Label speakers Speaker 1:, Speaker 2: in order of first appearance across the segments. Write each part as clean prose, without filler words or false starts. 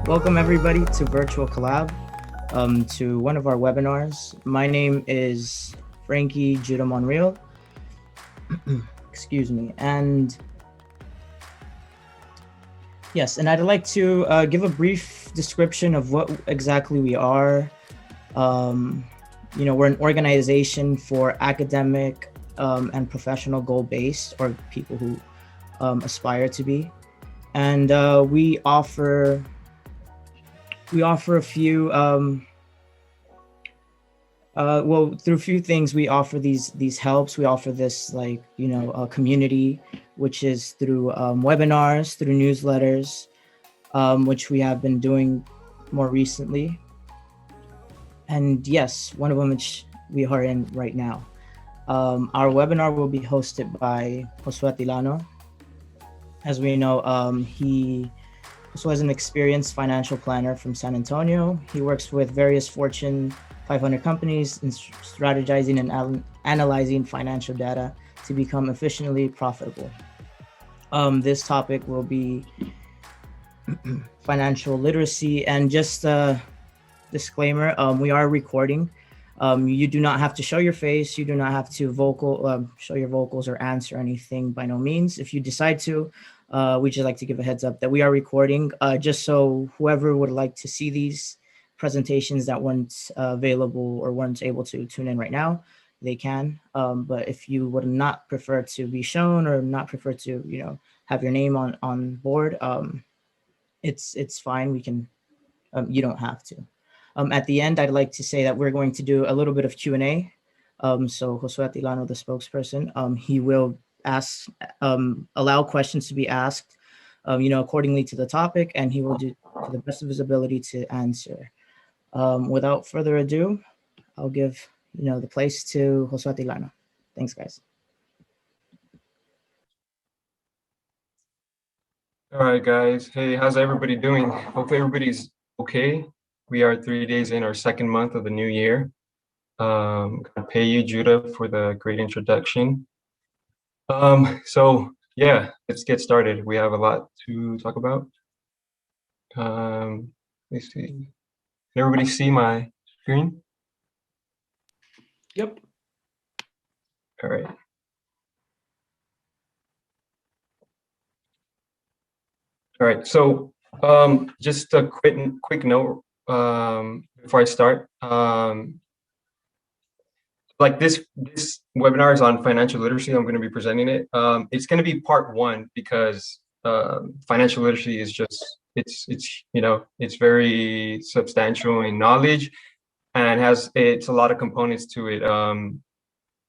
Speaker 1: Welcome everybody to Virtual Collab, to one of our webinars. My name is Frankie Judah Monreal. Excuse me. And yes, and I'd like to give a brief description of what exactly we are. We're an organization for academic and professional goal-based, or people who aspire to be. And we offer a few through a few things. We offer these helps. We offer this community, which is through webinars, through newsletters, which we have been doing more recently. And yes, one of them which we are in right now. Our webinar will be hosted by Josue Atilano. As we know, he also has an experienced financial planner from San Antonio. He works with various Fortune 500 companies in strategizing and analyzing financial data to become efficiently profitable. This topic will be financial literacy. And just a disclaimer, we are recording. You do not have to show your face. You do not have to show your vocals or answer anything, by no means. If you decide to, we just like to give a heads up that we are recording, just so whoever would like to see these presentations that weren't available or weren't able to tune in right now, they can. But if you would not prefer to be shown or not prefer to, have your name on board, it's fine. We can. You don't have to. At the end, I'd like to say that we're going to do a little bit of Q&A. So Josue Atilano, the spokesperson, he will allow questions to be asked, accordingly to the topic, and he will do to the best of his ability to answer. Without further ado, I'll give the place to Josue Atilano. Thanks, guys.
Speaker 2: All right, guys. Hey, how's everybody doing? Hopefully everybody's okay. We are 3 days in our second month of the new year. Gonna pay you, Judah, for the great introduction. So yeah, let's get started. We have a lot to talk about. Let me see. Can everybody see my screen?
Speaker 1: Yep.
Speaker 2: All right. All right. So just a quick note before I start. Like this webinar is on financial literacy. I'm going to be presenting it. It's going to be part one because financial literacy is just it's very substantial in knowledge and it's a lot of components to it.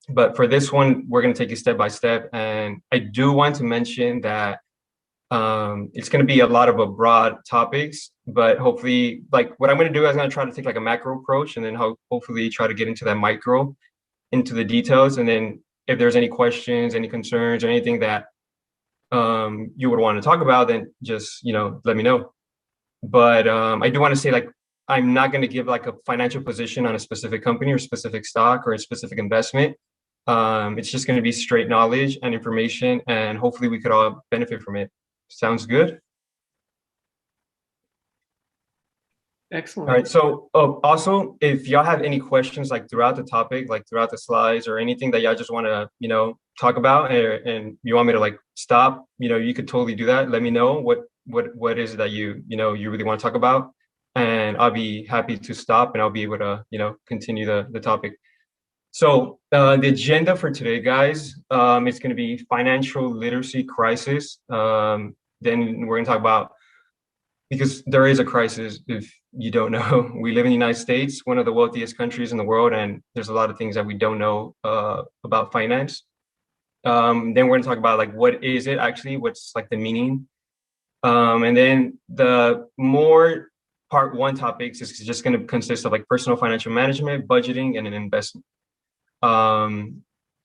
Speaker 2: But for this one, we're going to take it step by step. And I do want to mention that it's going to be a lot of broad topics, but hopefully, like what I'm going to do is I'm going to try to take like a macro approach and then hopefully try to get into that micro, into the details. And then if there's any questions, any concerns, or anything that you would want to talk about, then just, let me know. But I do want to say, like, I'm not going to give like a financial position on a specific company or specific stock or a specific investment. It's just going to be straight knowledge and information, and hopefully we could all benefit from it. Sounds good?
Speaker 3: Excellent.
Speaker 2: All right. So also, if y'all have any questions like throughout the topic, like throughout the slides or anything that y'all just want to, talk about and you want me to like stop, you could totally do that. Let me know what is it that you really want to talk about, and I'll be happy to stop and I'll be able to, continue the topic. So the agenda for today, guys, it's going to be financial literacy crisis. Then we're going to talk about, because there is a crisis, if you don't know, we live in the United States, one of the wealthiest countries in the world, and there's a lot of things that we don't know about finance. Then we're going to talk about like, what is it actually? What's like the meaning? And then the more part one topics is just going to consist of like personal financial management, budgeting, and an investment.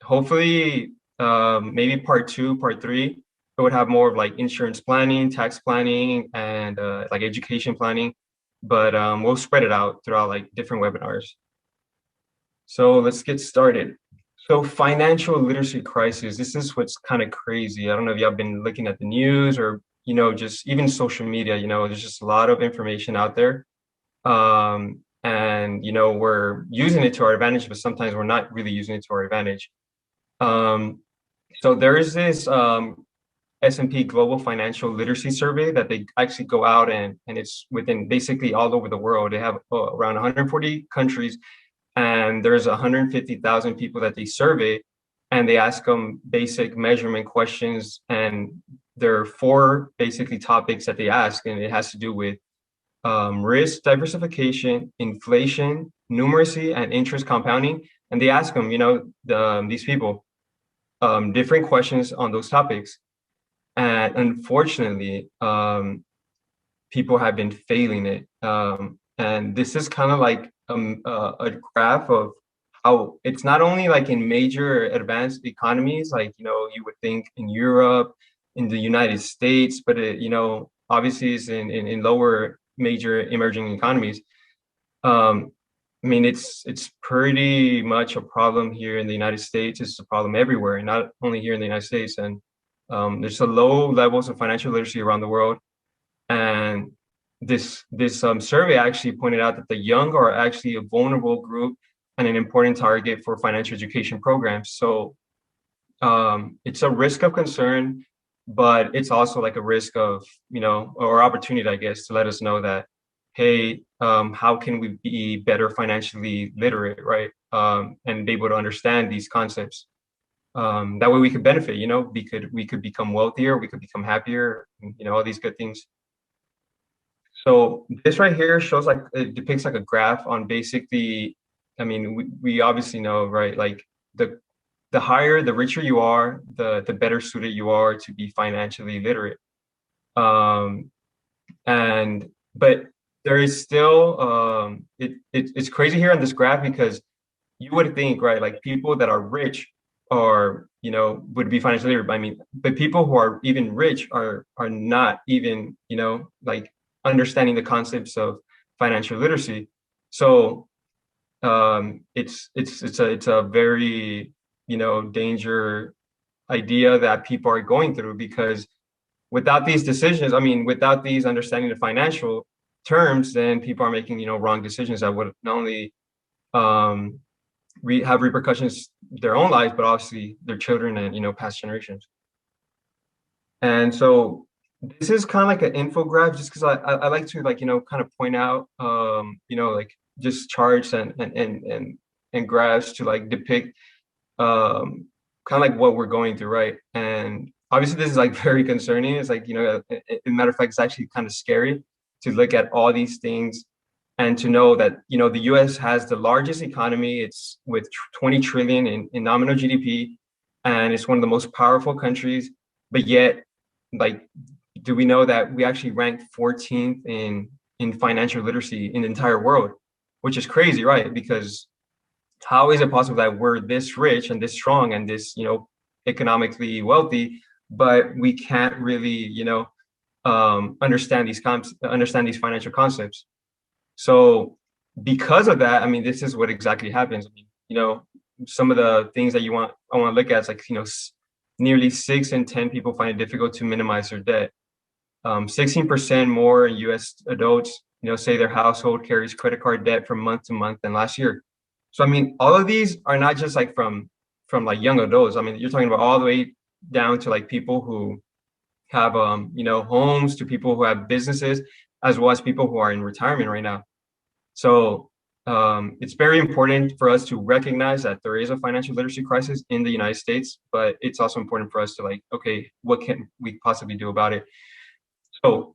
Speaker 2: Hopefully, maybe part two, part three, it would have more of like insurance planning, tax planning, and like education planning. But we'll spread it out throughout like different webinars. So let's get started. So financial literacy crisis, this is what's kind of crazy. I don't know if y'all been looking at the news or just even social media, there's just a lot of information out there. And we're using it to our advantage, but sometimes we're not really using it to our advantage. So there is this S&P Global Financial Literacy Survey that they actually go out, and it's within basically all over the world. They have around 140 countries, and there's 150,000 people that they survey, and they ask them basic measurement questions. And there are four basically topics that they ask, and it has to do with risk diversification, inflation, numeracy, and interest compounding. And they ask them, these people, different questions on those topics. And unfortunately, people have been failing it. And this is kind of like a graph of how it's not only like in major advanced economies, like, you would think in Europe, in the United States, but obviously it's in lower major emerging economies. I mean, it's pretty much a problem here in the United States. It's a problem everywhere, and not only here in the United States. And there's a low levels of financial literacy around the world. And this survey actually pointed out that the young are actually a vulnerable group and an important target for financial education programs. So it's a risk of concern, but it's also like a risk of, or opportunity, I guess, to let us know that, hey, how can we be better financially literate, right? And be able to understand these concepts. That way we could benefit, we could become wealthier, we could become happier, all these good things. So this right here shows, like, it depicts like a graph on basically, I mean, we obviously know, right? Like the higher, the richer you are, the better suited you are to be financially literate. But there is still, it's crazy here on this graph, because you would think, right, like people that are rich are, would be financially literate. I mean, but people who are even rich are not even, like understanding the concepts of financial literacy. So it's a very, danger idea that people are going through, because without these decisions, I mean, without these understanding the financial terms, then people are making, wrong decisions that would not only have repercussions their own lives, but obviously their children and, past generations. And so this is kind of like an infographic, just because I like to, like, kind of point out, like just charts and graphs to like depict kind of like what we're going through, right? And obviously this is like very concerning. It's like, as a matter of fact, it's actually kind of scary to look at all these things and to know that, the US has the largest economy. It's with 20 trillion in nominal GDP, and it's one of the most powerful countries. But yet, like, do we know that we actually ranked 14th in financial literacy in the entire world, which is crazy, right? Because how is it possible that we're this rich and this strong and this, economically wealthy, but we can't really, understand these financial concepts? So because of that, I mean, this is what exactly happens. I mean, some of the things that I want to look at is like, nearly 6 in 10 people find it difficult to minimize their debt. 16% more US adults, say their household carries credit card debt from month to month than last year. So, I mean, all of these are not just like from like young adults. I mean, you're talking about all the way down to like people who have, homes, to people who have businesses, as well as people who are in retirement right now. So it's very important for us to recognize that there is a financial literacy crisis in the United States, but it's also important for us to like, okay, what can we possibly do about it? So,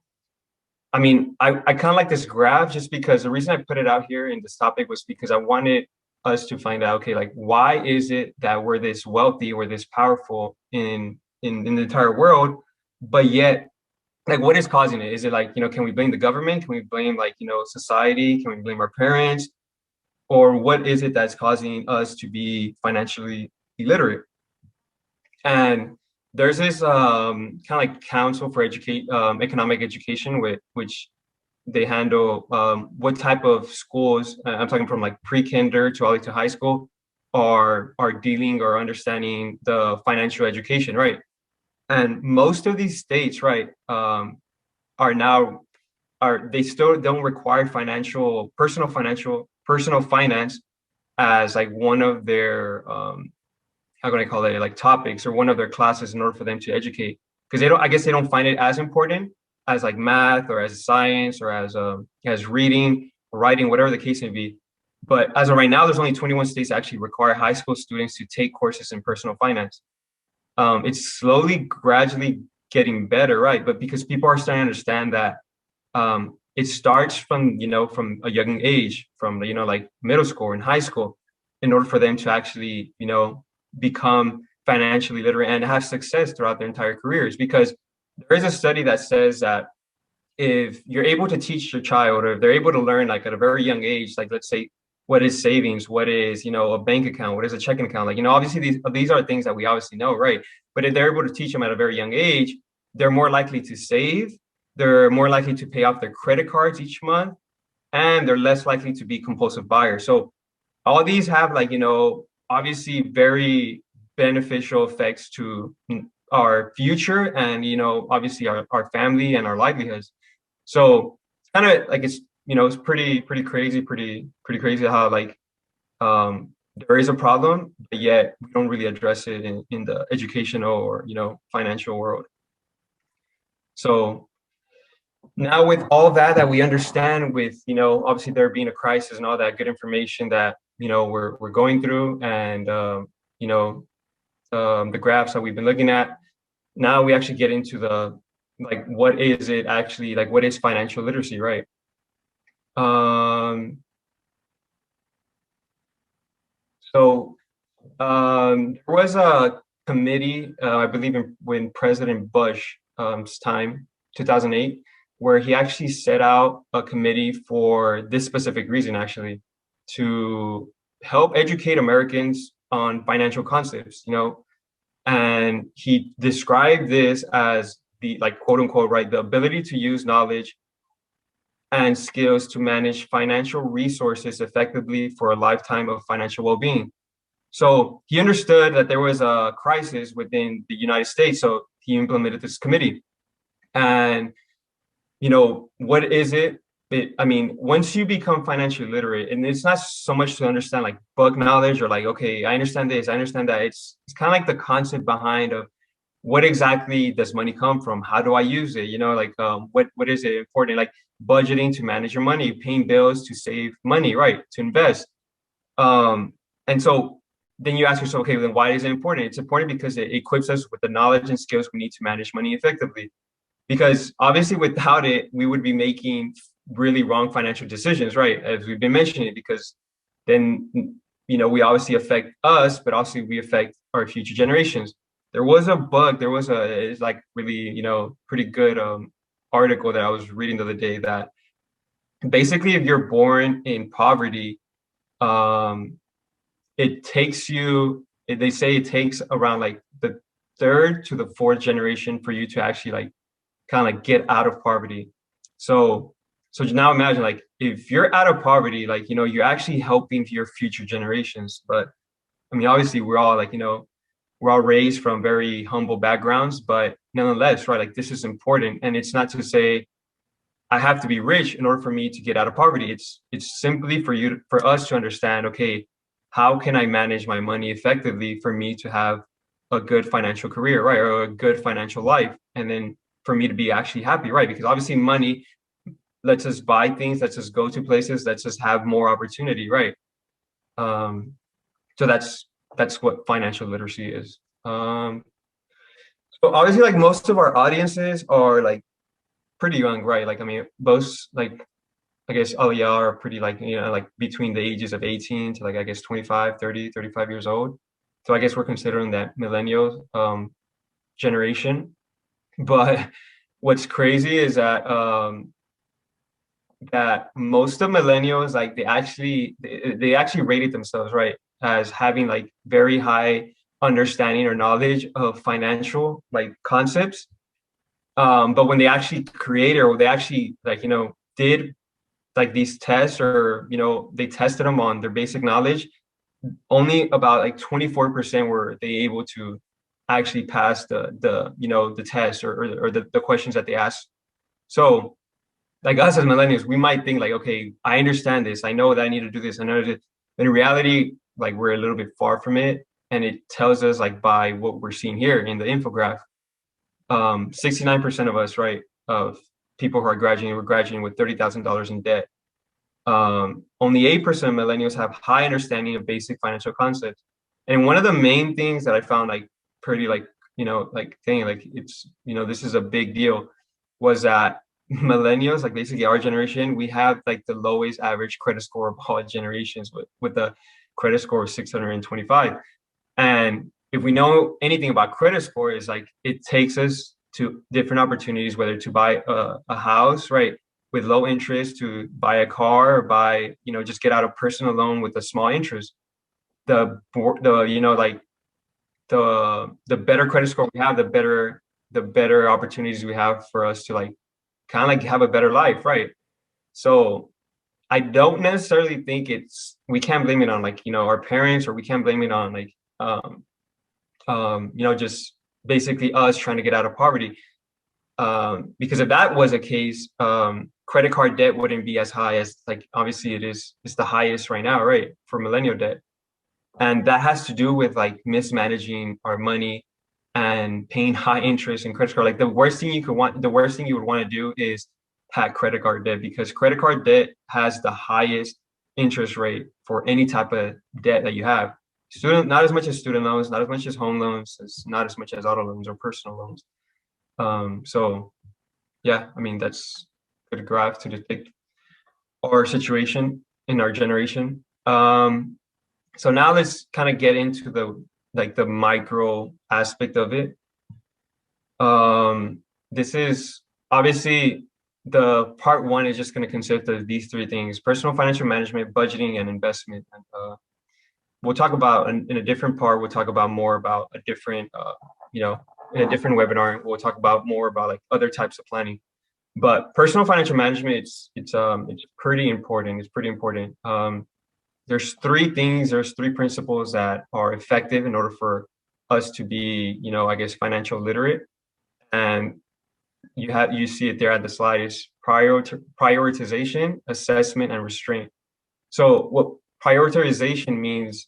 Speaker 2: I mean, I kind of like this graph, just because the reason I put it out here in this topic was because I wanted us to find out, okay, like, why is it that we're this wealthy, we're this powerful in the entire world, but yet, like, what is causing it? Is it like, can we blame the government? Can we blame, like, society? Can we blame our parents? Or what is it that's causing us to be financially illiterate? And there's this kind of like Council for Economic Education, which they handle what type of schools, I'm talking from like pre-kinder to all the way to high school, are dealing or understanding the financial education, right? And most of these states, right, are now are they still don't require personal finance as like one of their how can I call it, like topics or one of their classes in order for them to educate, because they don't, I guess they don't find it as important as like math or as science or as reading or writing, whatever the case may be. But as of right now, there's only 21 states that actually require high school students to take courses in personal finance. It's slowly, gradually getting better, right? But because people are starting to understand that it starts from, from a young age, from, like middle school and high school, in order for them to actually, become financially literate and have success throughout their entire careers. Because there is a study that says that if you're able to teach your child, or if they're able to learn like at a very young age, like let's say what is savings, what is, a bank account, what is a checking account, like, obviously these are things that we obviously know, right? But if they're able to teach them at a very young age, they're more likely to save, they're more likely to pay off their credit cards each month, and they're less likely to be compulsive buyers. So all these have, like, obviously very beneficial effects to our future, and, obviously our family and our livelihoods. So it's kind of like, it's pretty crazy, pretty crazy how, like, there is a problem, but yet we don't really address it in the educational or, financial world. So now, with all that we understand, with, obviously there being a crisis and all that good information that, we're going through, and the graphs that we've been looking at, now we actually get into the, like, what is it actually, like, what is financial literacy, right? So there was a committee, I believe when President Bush's time, 2008, where he actually set out a committee for this specific reason, actually, to help educate Americans on financial concepts, and he described this as the, like, quote unquote, right, the ability to use knowledge and skills to manage financial resources effectively for a lifetime of financial well-being. So he understood that there was a crisis within the United States. So he implemented this committee. And, what is it? I mean, once you become financially literate, and it's not so much to understand like book knowledge or like, okay, I understand this, I understand that. It's kind of like the concept behind of what exactly does money come from? How do I use it? Like, what is it important? Like budgeting to manage your money, paying bills to save money, right? To invest. And so then you ask yourself, okay, then why is it important? It's important because it equips us with the knowledge and skills we need to manage money effectively. Because obviously without it, we would be making really wrong financial decisions, right? As we've been mentioning, because then, we obviously affect us, but also we affect our future generations. There was a book, it's like really, pretty good article that I was reading the other day, that basically if you're born in poverty, um, it takes you, they say it takes around like the third to the fourth generation for you to actually like kind of like get out of poverty. So now imagine, like, if you're out of poverty, like, you're actually helping your future generations. But I mean, obviously we're all like, we're all raised from very humble backgrounds, but nonetheless, right, like this is important. And it's not to say I have to be rich in order for me to get out of poverty. It's simply for us to understand, okay, how can I manage my money effectively for me to have a good financial career, right? Or a good financial life. And then for me to be actually happy, right? Because obviously money lets us buy things, lets us go to places, lets us have more opportunity, right? So that's what financial literacy is. So obviously, like, most of our audiences are like pretty young, right? Like, I mean, most, like, I guess all y'all are pretty, like, like between the ages of 18 to, like, I guess 25, 30, 35 years old. So I guess we're considering that millennial generation. But what's crazy is that most of millennials, like, they actually rated themselves, right, as having like very high understanding or knowledge of financial like concepts. But when they actually created, or they actually, like, did like these tests, or they tested them on their basic knowledge, only about like 24% were they able to actually pass the test or the questions that they ask. So like us as millennials, we might think like, okay, I understand this. I know that I need to do this. I know that. But in reality, like we're a little bit far from it. And it tells us like by what we're seeing here in the infograph, 69% of us, right, of people who are graduating, we're graduating with $30,000 in debt. Only 8% of millennials have high understanding of basic financial concepts. And one of the main things that I found like pretty like, like thing, like it's, this is a big deal, was that millennials, like basically our generation, we have like the lowest average credit score of all generations with a credit score of 625. And if we know anything about credit score, is like it takes us to different opportunities, whether to buy a house, right, with low interest, to buy a car, or buy, just get out a personal loan with a small interest. Like the better credit score we have, the better opportunities we have for us to like kind of like have a better life, right? So I don't necessarily think we can't blame it on like, our parents, or we can't blame it on like, just basically us trying to get out of poverty. Because if that was a case, credit card debt wouldn't be as high as like obviously it's the highest right now, right, for millennial debt. And that has to do with like mismanaging our money and paying high interest in credit card. Like the worst thing you would want to do is have credit card debt, because credit card debt has the highest interest rate for any type of debt that you have. Not as much as student loans, not as much as home loans, not as much as auto loans or personal loans. So yeah, I mean, that's a good graph to depict our situation in our generation. So now let's kind of get into the micro aspect of it. This is obviously the part one is just going to consist of these three things: personal financial management, budgeting, and investment. And we'll talk about in a different part. We'll talk about more about a different, in a different webinar. We'll talk about more about like other types of planning. But personal financial management, it's pretty important. It's pretty important. There's three principles that are effective in order for us to be, I guess, financial literate. And you see it there at the slide, is prioritization, assessment, and restraint. So what prioritization means,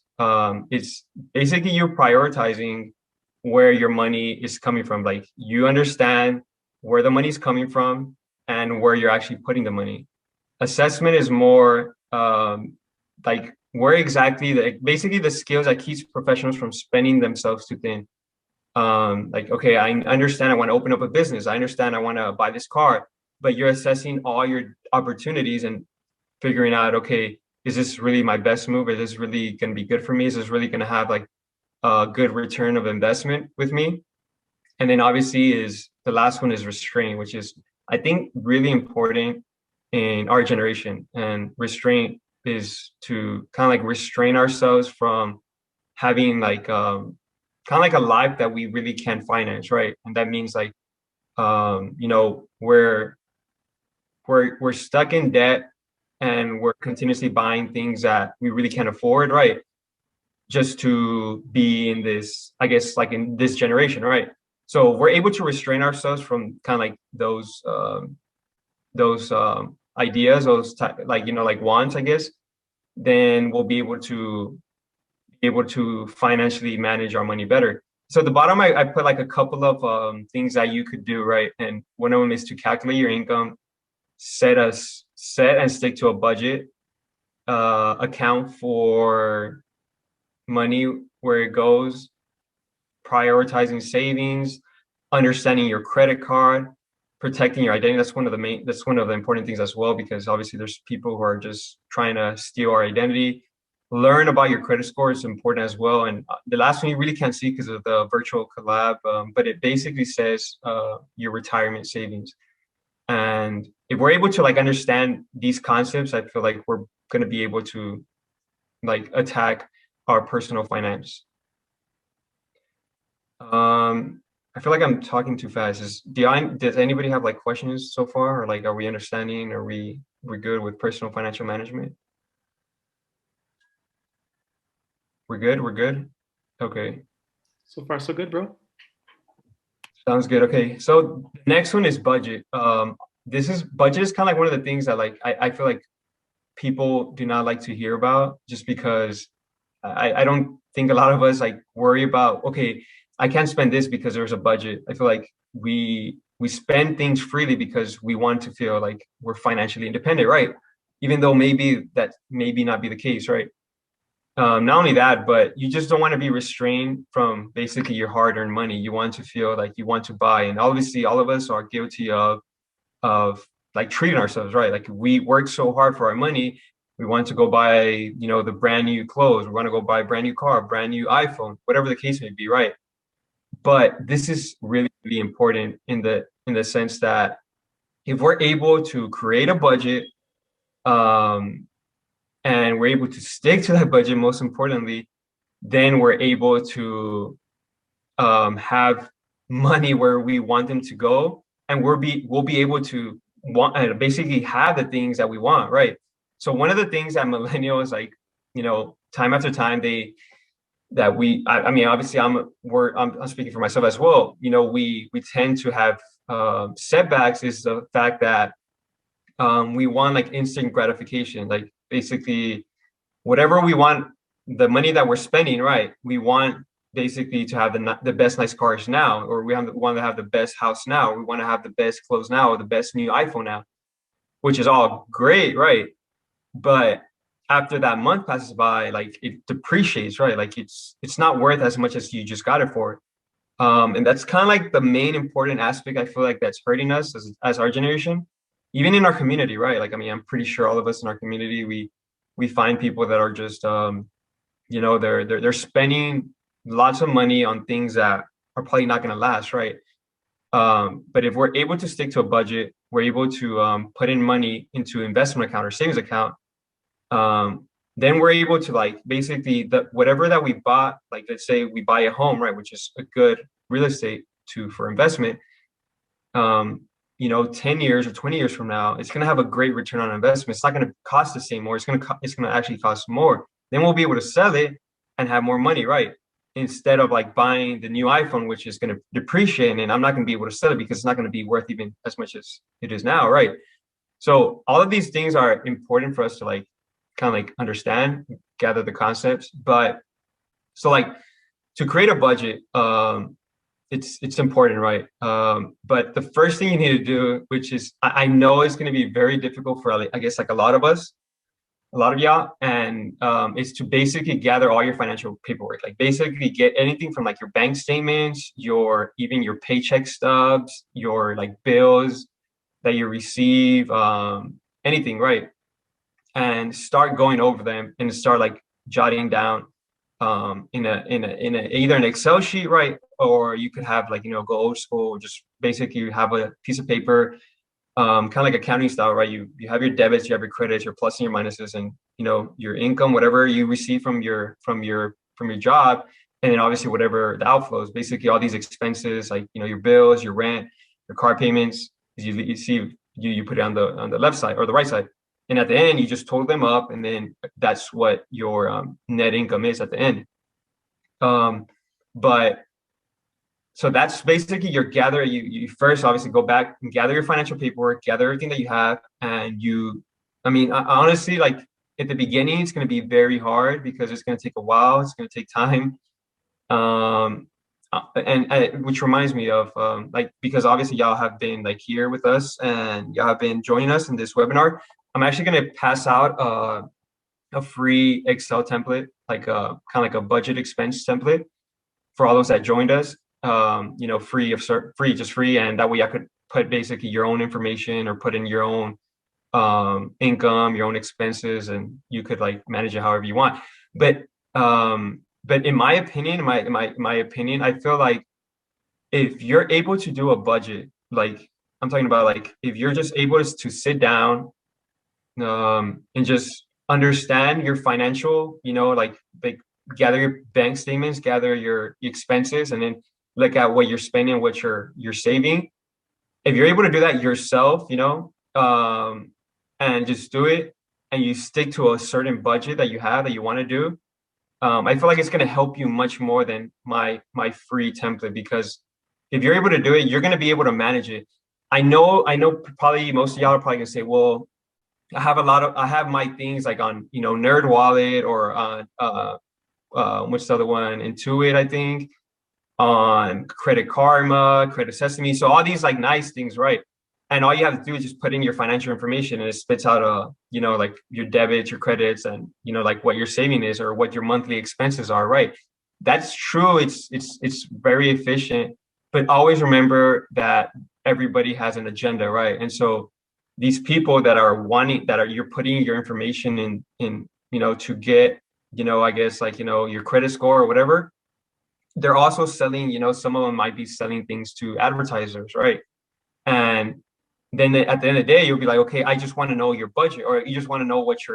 Speaker 2: it's basically you prioritizing where your money is coming from. Like you understand where the money is coming from and where you're actually putting the money. Assessment is more like where exactly basically the skills that keeps professionals from spending themselves too thin. Like, okay, I understand I want to open up a business. I understand I want to buy this car, but you're assessing all your opportunities and figuring out, okay, is this really my best move? Is this really going to be good for me? Is this really going to have like a good return of investment with me? And then obviously is the last one is restraint, which is I think really important in our generation. And restraint is to kind of like restrain ourselves from having like kind of like a life that we really can't finance, right? And that means like we're stuck in debt and we're continuously buying things that we really can't afford, right? Just to be in this, I guess, like in this generation, right? So we're able to restrain ourselves from kind of like those ideas, like wants, I guess. Then we'll be able to financially manage our money better. So at the bottom, I put like a couple of things that you could do, right? And one of them is to calculate your income, set and stick to a budget, account for money where it goes, prioritizing savings, understanding your credit card, protecting your identity. That's one of the important things as well, because obviously there's people who are just trying to steal our identity. Learn about your credit score is important as well. And the last one you really can't see because of the virtual collab, but it basically says your retirement savings. And if we're able to like understand these concepts, I feel like we're going to be able to like attack our personal finance. I feel like I'm talking too fast. Does anybody have like questions so far, or like are we understanding? Are we good with personal financial management? We're good. We're good. Okay.
Speaker 3: So far, so good, bro.
Speaker 2: Sounds good. Okay. So the next one is budget. This is budget is kind of like one of the things that like I feel like people do not like to hear about just because I don't think a lot of us like worry about, okay, I can't spend this because there's a budget. I feel like we spend things freely because we want to feel like we're financially independent, right? Even though maybe that maybe not be the case, right? Not only that, but you just don't want to be restrained from basically your hard-earned money. You want to feel like you want to buy, and obviously, all of us are guilty of like treating ourselves right. Like we work so hard for our money, we want to go buy, the brand new clothes. We want to go buy a brand new car, brand new iPhone, whatever the case may be, right? But this is really, really important in the sense that if we're able to create a budget, um, and we're able to stick to that budget, most importantly, then we're able to have money where we want them to go, and we'll be able to want basically have the things that we want, right? So one of the things that millennials like, time after time I mean, obviously I'm speaking for myself as well. We tend to have setbacks is the fact that we want like instant gratification, like basically whatever we want, the money that we're spending, right? We want basically to have the best nice cars now, or want to have the best house now, we want to have the best clothes now, or the best new iPhone now, which is all great, right? But after that month passes by, like it depreciates, right? Like it's not worth as much as you just got it for. And that's kind of like the main important aspect I feel like that's hurting us as our generation, even in our community, right? Like, I mean, I'm pretty sure all of us in our community, we find people that are just, they're spending lots of money on things that are probably not going to last, right? But if we're able to stick to a budget, we're able to put in money into investment account or savings account, then we're able to like basically whatever that we bought, like let's say we buy a home, right, which is a good real estate for investment. 10 years or 20 years from now, it's going to have a great return on investment. It's not going to cost the same more. It's going to actually cost more. Then we'll be able to sell it and have more money, right? Instead of like buying the new iPhone, which is going to depreciate, and I'm not going to be able to sell it because it's not going to be worth even as much as it is now, right? So all of these things are important for us to like kind of like understand, gather the concepts. But so like to create a budget, it's important, right? But the first thing you need to do, which is I know it's going to be very difficult for I guess like a lot of us, a lot of y'all, and is to basically gather all your financial paperwork. Like basically get anything from like your bank statements, even your paycheck stubs, your like bills that you receive, anything, right? And start going over them and start like jotting down in a either an Excel sheet, right? Or you could have like, go old school, just basically have a piece of paper, kind of like accounting style, right? You have your debits, you have your credits, your plus and your minuses, and your income, whatever you receive from your job, and then obviously whatever the outflows, basically all these expenses like your bills, your rent, your car payments, you see you put it on the left side or the right side. And at the end, you just total them up, and then that's what your net income is at the end. But so that's basically your gather. You first obviously go back and gather your financial paperwork, gather everything that you have, and I mean, honestly, like at the beginning, it's going to be very hard because it's going to take a while. It's going to take time. And which reminds me of like, because obviously y'all have been like here with us and y'all have been joining us in this webinar. I'm actually going to pass out a free Excel template, like kind of like a budget expense template for all those that joined us. Just free, and that way I could put basically your own information or put in your own income, your own expenses, and you could like manage it however you want. But in my opinion, my opinion, I feel like if you're able to do a budget, like I'm talking about, like if you're just able to sit down and just understand your financial, like gather your bank statements, gather your expenses, and then look at what you're spending, what you're saving. If you're able to do that yourself, and just do it, and you stick to a certain budget that you have that you want to do, I feel like it's going to help you much more than my free template, because if you're able to do it, you're going to be able to manage it. I know probably most of y'all are probably gonna say, well, I have my things like on, Nerd Wallet or on, what's the other one? Intuit, I think, on Credit Karma, Credit Sesame. So all these like nice things, right? And all you have to do is just put in your financial information and it spits out like your debits, your credits, and like what your saving is or what your monthly expenses are, right? That's true. It's very efficient, but always remember that everybody has an agenda, right? And so these people you're putting your information in, to get, I guess like, your credit score or whatever, they're also selling, some of them might be selling things to advertisers, right? And then at the end of the day, you'll be like, okay, I just want to know your budget, or you just want to know what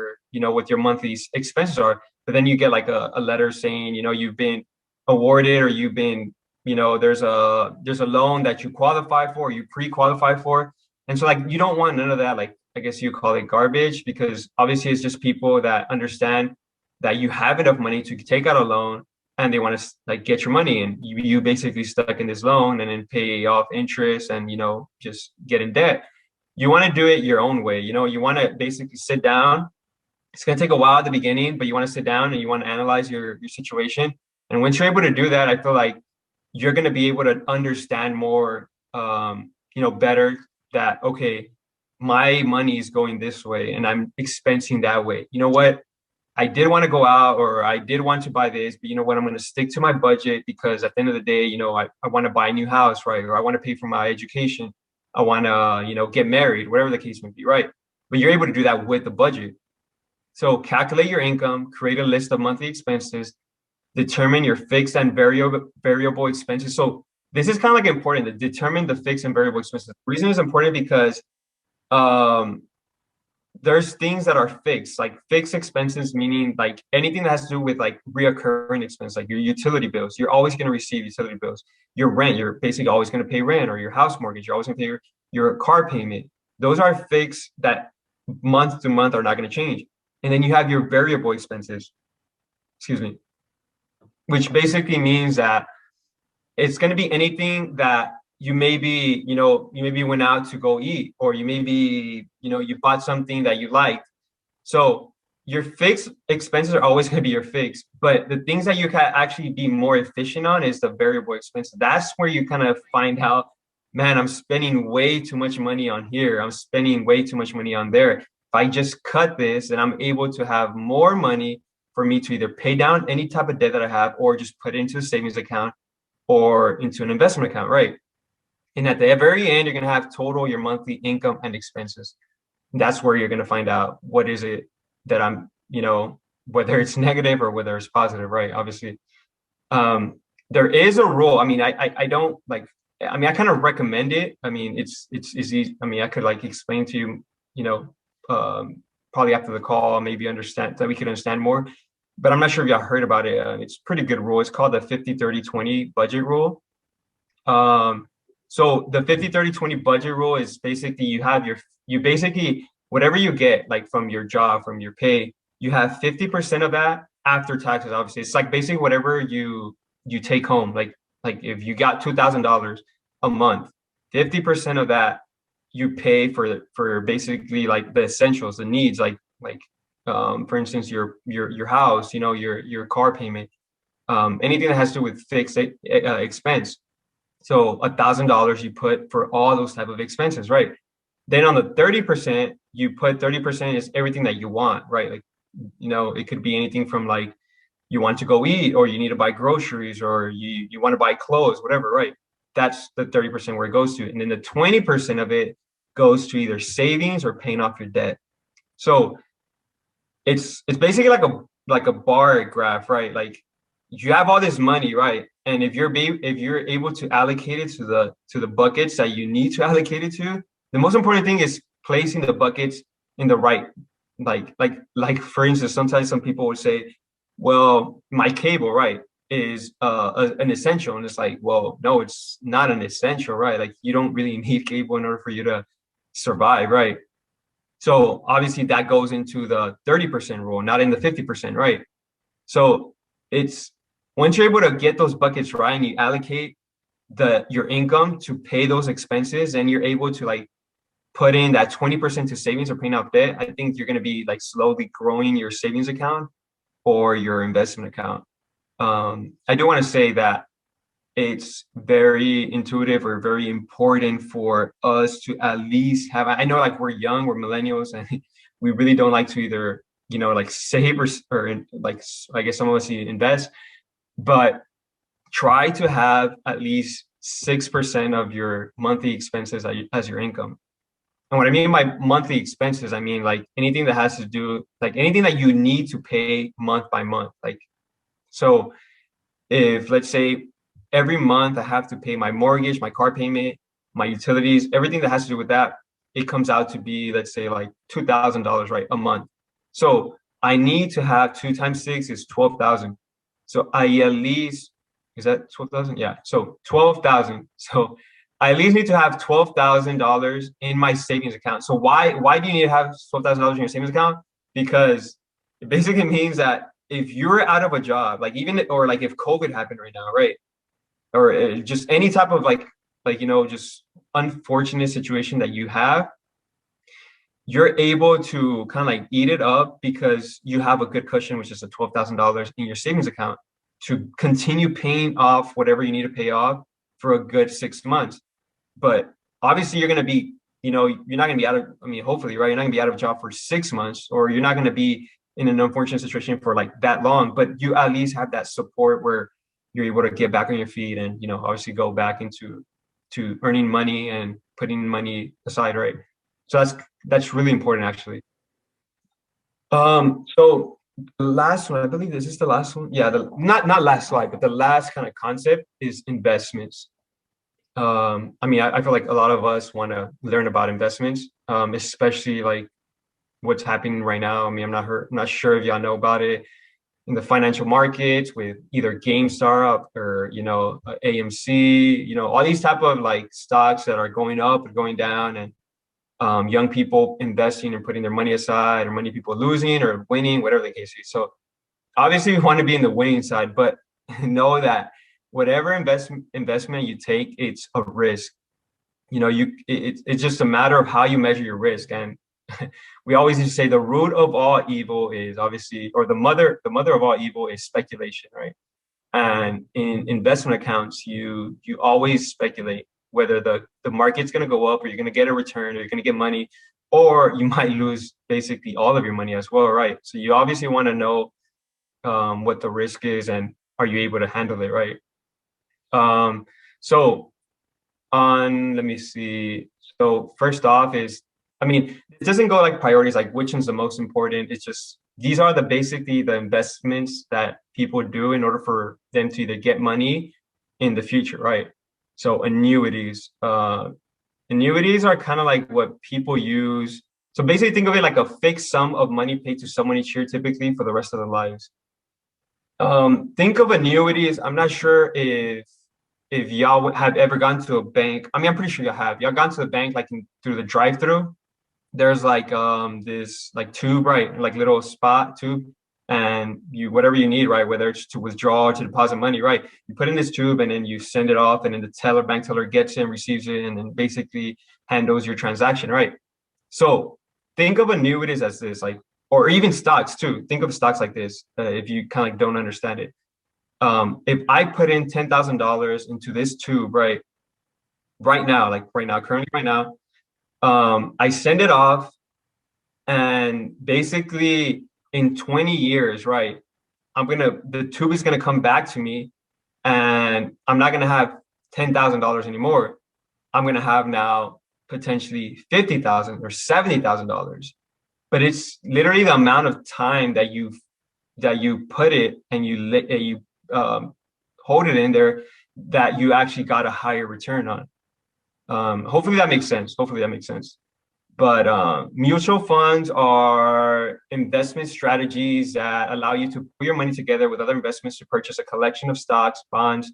Speaker 2: your monthly expenses are. But then you get like a letter saying, you've been awarded, or you've been, there's a loan that you qualify for, you pre-qualify for. And so like, you don't want none of that, like, I guess you call it garbage, because obviously it's just people that understand that you have enough money to take out a loan, and they want to like get your money, and you basically stuck in this loan and then pay off interest and just get in debt. You want to do it your own way. You want to basically sit down. It's going to take a while at the beginning, but you want to sit down and you want to analyze your situation. And once you're able to do that, I feel like you're going to be able to understand more, better, that okay, my money is going this way and I'm expensing that way. You know what? I did want to go out, or I did want to buy this, but you know what? I'm going to stick to my budget, because at the end of the day, I want to buy a new house, right? Or I want to pay for my education. I want to, get married, whatever the case may be, right? But you're able to do that with the budget. So calculate your income, create a list of monthly expenses, determine your fixed and variable expenses. So this is kind of like important to determine the fixed and variable expenses. The reason it's important because there's things that are fixed, like fixed expenses, meaning like anything that has to do with like reoccurring expense, like your utility bills. You're always going to receive utility bills. Your rent, you're basically always going to pay rent, or your house mortgage, you're always going to pay your car payment. Those are fixed that month to month are not going to change. And then you have your variable expenses, excuse me, which basically means that it's going to be anything that you maybe went out to go eat, or you maybe, you bought something that you liked. So your fixed expenses are always going to be your fixed, but the things that you can actually be more efficient on is the variable expenses. That's where you kind of find out, man, I'm spending way too much money on here. I'm spending way too much money on there. If I just cut this, then I'm able to have more money for me to either pay down any type of debt that I have, or just put it into a savings account or into an investment account, right? And at the very end, you're going to have total your monthly income and expenses. That's where you're going to find out what is it that I'm, whether it's negative or whether it's positive, right? Obviously, there is a rule. I mean, I don't like, I mean, I kind of recommend it. I mean, it's easy. I mean, I could like explain to you, probably after the call, maybe understand that we could understand more, but I'm not sure if y'all heard about it. It's a pretty good rule. It's called the 50-30-20 budget rule. So the 50-30-20 budget rule is basically you basically, whatever you get, like from your job, from your pay, you have 50% of that after taxes. Obviously, it's like basically whatever you take home. Like if you got $2,000 a month, 50% of that you pay for basically like the essentials, the needs, like for instance, your house, your car payment, anything that has to do with fixed expense. So $1,000 you put for all those type of expenses, right? Then on the 30%, you put 30% is everything that you want, right? Like, it could be anything from like you want to go eat, or you need to buy groceries, or you want to buy clothes, whatever, right? That's the 30% where it goes to. And then the 20% of it goes to either savings or paying off your debt. So it's basically like a bar graph, right? Like you have all this money, right? And if you're able to allocate it to the buckets that you need to allocate it to, the most important thing is placing the buckets in the right, like for instance, sometimes some people would say, well, my cable, right, is an essential, and it's like, well, no, it's not an essential, right? Like you don't really need cable in order for you to survive, right? So obviously that goes into the 30% rule, not in the 50%, right? So it's once you're able to get those buckets right and you allocate, your income to pay those expenses, and you're able to like put in that 20% to savings or paying off debt, I think you're going to be like slowly growing your savings account or your investment account. I do want to say that it's very intuitive or very important for us to at least have, I know like we're young, we're millennials, and we really don't like to either, like save or like, I guess some of us invest, but try to have at least 6% of your monthly expenses as your income. And what I mean by monthly expenses, I mean like anything that has to do, like anything that you need to pay month by month. Like, so if let's say every month I have to pay my mortgage, my car payment, my utilities, everything that has to do with that, it comes out to be, let's say like $2,000, right, a month. So I need to have 2 times 6 is 12,000. So I at least, is that 12,000? Yeah. So 12,000. So I at least need to have $12,000 in my savings account. So why do you need to have $12,000 in your savings account? Because it basically means that if you're out of a job, like even, or like if COVID happened right now, right? Or just any type of just unfortunate situation that you have, you're able to kind of like eat it up because you have a good cushion, which is the $12,000 in your savings account to continue paying off whatever you need to pay off for a good 6 months. But obviously you're going to be, you're not going to be out of, I mean, hopefully, right? You're not going to be out of a job for 6 months, or you're not going to be in an unfortunate situation for like that long, but you at least have that support where you're able to get back on your feet and, obviously go back into earning money and putting money aside, right? So that's really important, actually. So the last one, I believe this is the last one. Yeah, the not last slide, but the last kind of concept is investments. I mean, I feel like a lot of us want to learn about investments, especially like what's happening right now. I mean, I'm not sure if y'all know about it in the financial markets with either GameStop or AMC, all these type of like stocks that are going up or going down, and young people investing and putting their money aside, or many people losing or winning, whatever the case is. So obviously we want to be in the winning side, but know that whatever investment you take, it's a risk. It's just a matter of how you measure your risk. And we always used to say the root of all evil is obviously, or the mother of all evil is speculation, right? And in investment accounts, you always speculate whether the market's going to go up, or you're going to get a return, or you're going to get money, or you might lose basically all of your money as well, right? So you obviously want to know what the risk is, and are you able to handle it, right? So let me see. So first off is, I mean, it doesn't go like priorities, like which one's the most important. It's just, these are basically the investments that people do in order for them to either get money in the future, right? So annuities are kind of like what people use. So basically think of it like a fixed sum of money paid to someone each year, typically for the rest of their lives. Think of annuities. I'm not sure if y'all have ever gone to a bank. I mean, I'm pretty sure y'all have. Y'all gone to the bank like through the drive-through. There's like this like tube, right? Like little spot tube, and whatever you need, right? Whether it's to withdraw or to deposit money, right? You put in this tube and then you send it off, and then the bank teller gets it and receives it, and then basically handles your transaction, right? So think of annuities as this, like, or even stocks too. Think of stocks like this, if you kind of like don't understand it. If I put in $10,000 into this tube, right now, currently right now, I send it off, and basically in 20 years, right, the tube is gonna come back to me, and I'm not gonna have $10,000 anymore. I'm gonna have now potentially $50,000 or $70,000. But it's literally the amount of time that you put it, and you hold it in there, that you actually got a higher return on. Hopefully that makes sense. But mutual funds are investment strategies that allow you to put your money together with other investments to purchase a collection of stocks, bonds,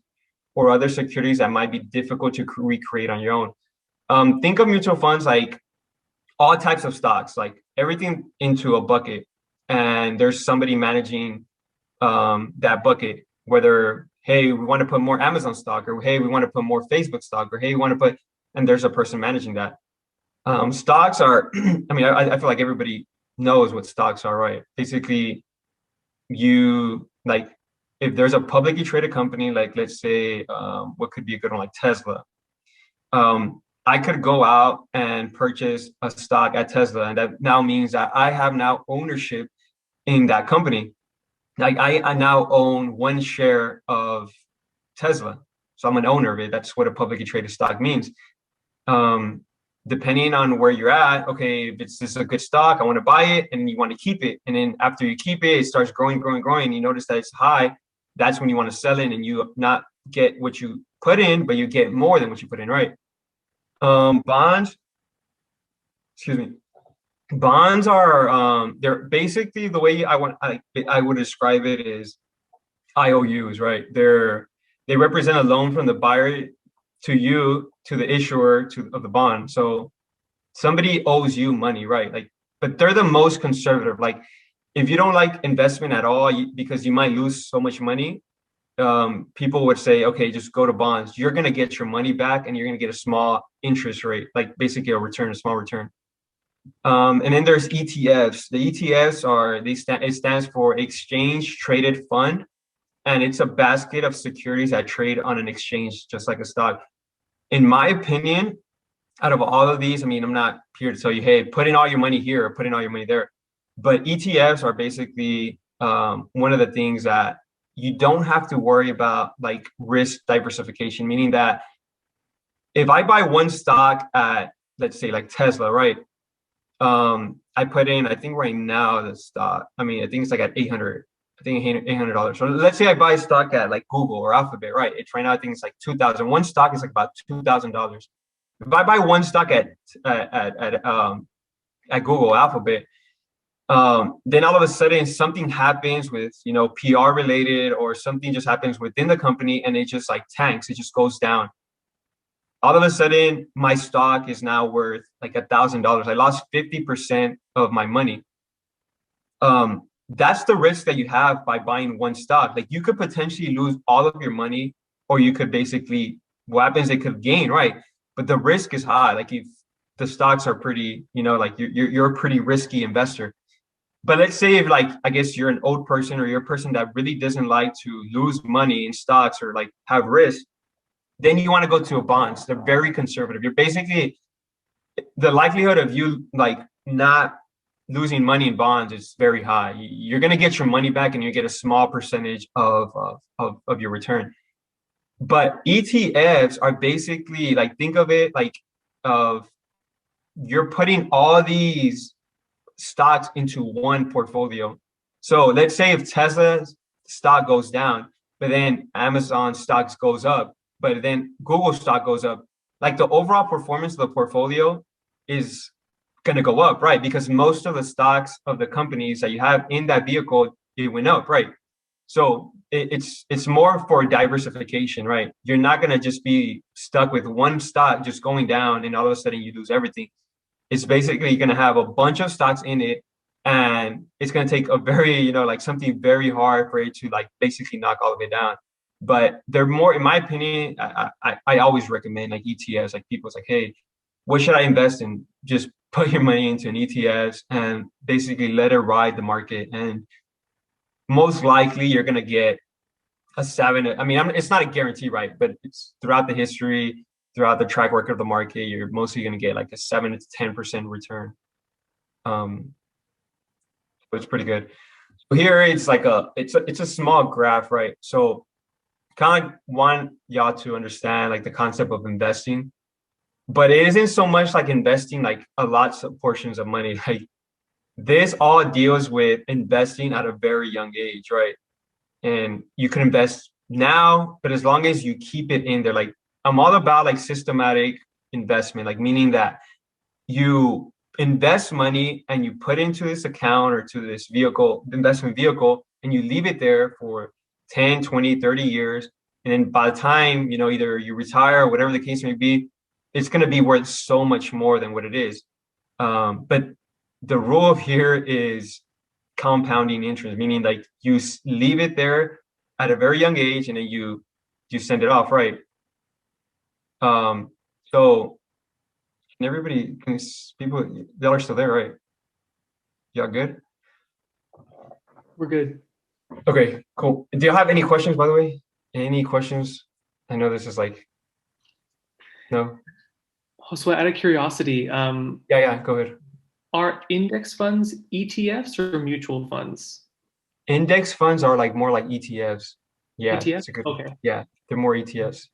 Speaker 2: or other securities that might be difficult to recreate on your own. Think of mutual funds like all types of stocks, like everything into a bucket, and there's somebody managing that bucket, whether hey, we want to put more Amazon stock, or hey, we want to put more Facebook stock, or hey, we want to put, and there's a person managing that. Stocks are, I mean, I feel like everybody knows what stocks are, right? Basically, you like, if there's a publicly traded company, like let's say, what could be a good one, like Tesla. I could go out and purchase a stock at Tesla, and that now means that I have now ownership in that company. Like I now own one share of Tesla. So I'm an owner of it. That's what a publicly traded stock means. Um, Depending on where you're at, okay, if it's this is a good stock, I want to buy it and you want to keep it. And then after you keep it, it starts growing, growing, growing. You notice that it's high. That's when you want to sell it and you not get what you put in, but you get more than what you put in, right? Bonds, excuse me. Bonds are they're basically the way I would describe it is IOUs, right? They represent a loan from the buyer to you, to the issuer of the bond. So somebody owes you money, right? Like, but they're the most conservative. Like, if you don't like investment at all, because you might lose so much money, people would say, okay, just go to bonds. You're gonna get your money back, and you're gonna get a small interest rate, like basically a return, a small return. And then there's ETFs. The ETFs are it stands for Exchange Traded Fund, and it's a basket of securities that trade on an exchange, just like a stock. In my opinion, out of all of these, I mean, I'm not here to tell you, hey, put in all your money here or put in all your money there. But ETFs are basically one of the things that you don't have to worry about, like risk diversification, meaning that if I buy one stock at, let's say, like Tesla, right? I put in, I think right now the stock, I mean, I think it's like at 800, I think $800. So let's say I buy a stock at like Google or Alphabet, right? It's right now, I think it's like 2000. One stock is like about $2,000. If I buy one stock at Google Alphabet, then all of a sudden something happens with, PR related, or something just happens within the company and it just like tanks, it just goes down. All of a sudden my stock is now worth like $1,000. I lost 50% of my money. That's the risk that you have by buying one stock. Like, you could potentially lose all of your money, or you could basically, what happens, it could gain, right? But the risk is high. Like, if the stocks are pretty, like you're a pretty risky investor. But let's say, if, like, I guess you're an old person, or you're a person that really doesn't like to lose money in stocks or like have risk, then you want to go to a bonds. They're very conservative. You're basically, the likelihood of you like not losing money in bonds is very high. You're going to get your money back, and you get a small percentage of your return. But ETFs are basically, like, think of it like, of you're putting all these stocks into one portfolio. So let's say if Tesla's stock goes down, but then Amazon stocks goes up, but then Google stock goes up, like, the overall performance of the portfolio is going to go up, right? Because most of the stocks of the companies that you have in that vehicle, it went up, right? So it's more for diversification, right? You're not going to just be stuck with one stock just going down and all of a sudden you lose everything. It's basically going to have a bunch of stocks in it, and it's going to take a very, like, something very hard for it to, like, basically knock all of it down. But they're more, in my opinion, I always recommend, like, ETFs. Like, people's like, hey, what should I invest in? Just put your money into an ETF and basically let it ride the market. And most likely you're going to get a seven. I mean, it's not a guarantee, right? But it's throughout the history, throughout the track record of the market, you're mostly going to get like a 7 to 10% return. So it's pretty good. So here it's like it's a small graph, right? So kind of want y'all to understand, like, the concept of investing, but it isn't so much like investing like a lot of portions of money. Like, this all deals with investing at a very young age, right? And you can invest now, but as long as you keep it in there, like, I'm all about like systematic investment, like, meaning that you invest money and you put into this account or to this vehicle, investment vehicle, and you leave it there for 10, 20, 30 years. And then by the time, either you retire or whatever the case may be, it's going to be worth so much more than what it is. But the rule of here is compounding interest, meaning like you leave it there at a very young age, and then you send it off, right? So can everybody, people, y'all are still there, right? Y'all good?
Speaker 3: We're good.
Speaker 2: Okay, cool. Do you have any questions, by the way? Any questions? I know this is like, no?
Speaker 3: So out of curiosity,
Speaker 2: Yeah, go ahead.
Speaker 3: are index funds ETFs or mutual funds?
Speaker 2: Index funds are like more like ETFs. Yeah,
Speaker 3: ETF?
Speaker 2: it's a good,
Speaker 3: Okay.
Speaker 2: yeah, they're more ETFs.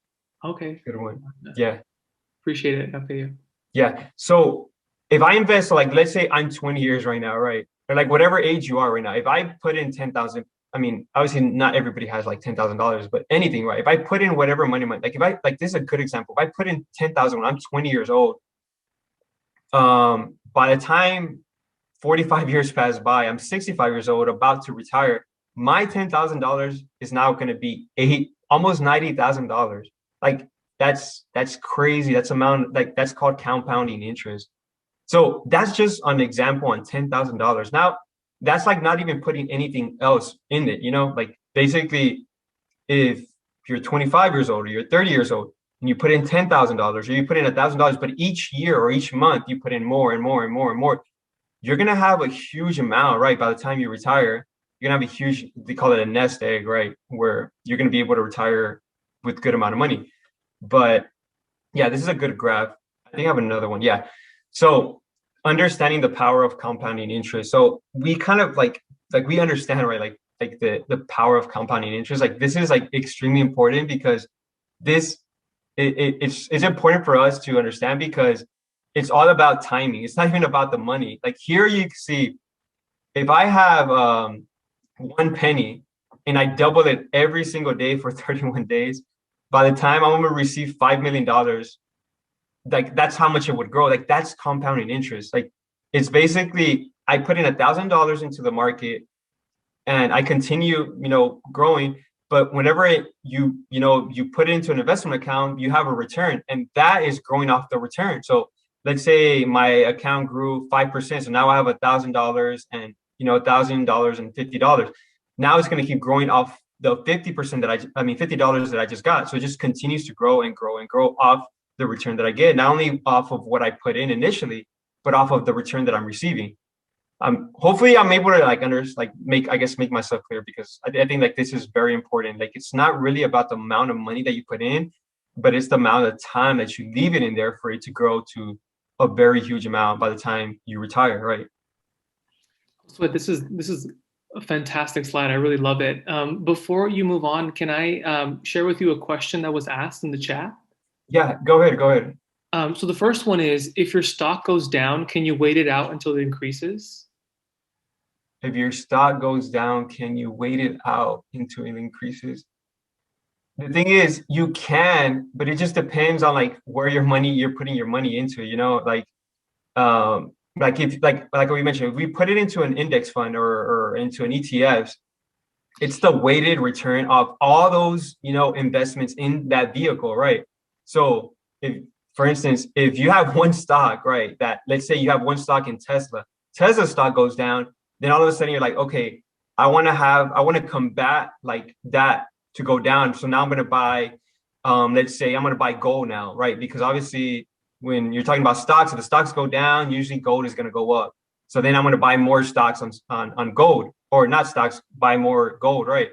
Speaker 3: Okay.
Speaker 2: Good one. Yeah.
Speaker 3: Appreciate it. Okay.
Speaker 2: Yeah. So if I invest, like, let's say I'm 20 years right now, right? Or like whatever age you are right now, if I put in 10,000, I mean, obviously not everybody has like $10,000, but anything, right? If I put in whatever money, like if I, like, this is a good example. If I put in 10,000 when I'm 20 years old, by the time 45 years pass by, I'm 65 years old, about to retire, my $10,000 is now going to be almost $90,000. Like that's crazy. That's amount, like that's called compounding interest. So that's just an example on $10,000. Now that's like not even putting anything else in it, like basically if you're 25 years old or you're 30 years old and you put in $10,000 or you put in $1,000, but each year or each month you put in more and more and more and more, you're gonna have a huge amount, right? By the time you retire, you're gonna have a huge, they call it a nest egg, right? Where you're gonna be able to retire with good amount of money. But yeah, this is a good graph. I think I have another one. Yeah. So understanding the power of compounding interest. So we kind of like we understand, right? Like the power of compounding interest. Like this is like extremely important because this it's important for us to understand because it's all about timing. It's not even about the money. Like here you see, if I have 1 penny and I double it every single day for 31 days, by the time I'm gonna receive $5 million, like that's how much it would grow. Like that's compounding interest. Like it's basically I put in $1,000 into the market and I continue, growing. But whenever you put it into an investment account, you have a return, and that is growing off the return. So let's say my account grew 5%, so now I have $1,000 and $1,050. Now it's going to keep growing off the 50% $50 that I just got. So it just continues to grow and grow and grow off the return that I get, not only off of what I put in initially, but off of the return that I'm receiving. Hopefully I'm able to make myself clear because I think like this is very important. Like it's not really about the amount of money that you put in, but it's the amount of time that you leave it in there for it to grow to a very huge amount by the time you retire, right?
Speaker 3: So this is a fantastic slide. I really love it. Before you move on, can I share with you a question that was asked in the chat?
Speaker 2: Yeah, go ahead.
Speaker 3: So the first one is, if your stock goes down, can you wait it out until it increases?
Speaker 2: If your stock goes down, can you wait it out until it increases? The thing is, you can, but it just depends on like where you're putting your money into, like if like we mentioned, if we put it into an index fund or into an ETFs, it's the weighted return of all those, investments in that vehicle, right? So if, for instance, if you have one stock, right, that let's say you have one stock in Tesla stock goes down, then all of a sudden you're like, okay, I want to combat like that to go down. So now I'm going to buy, let's say I'm going to buy gold now, right? Because obviously when you're talking about stocks, if the stocks go down, usually gold is going to go up. So then I'm going to buy more stocks on gold, or not stocks, buy more gold, right?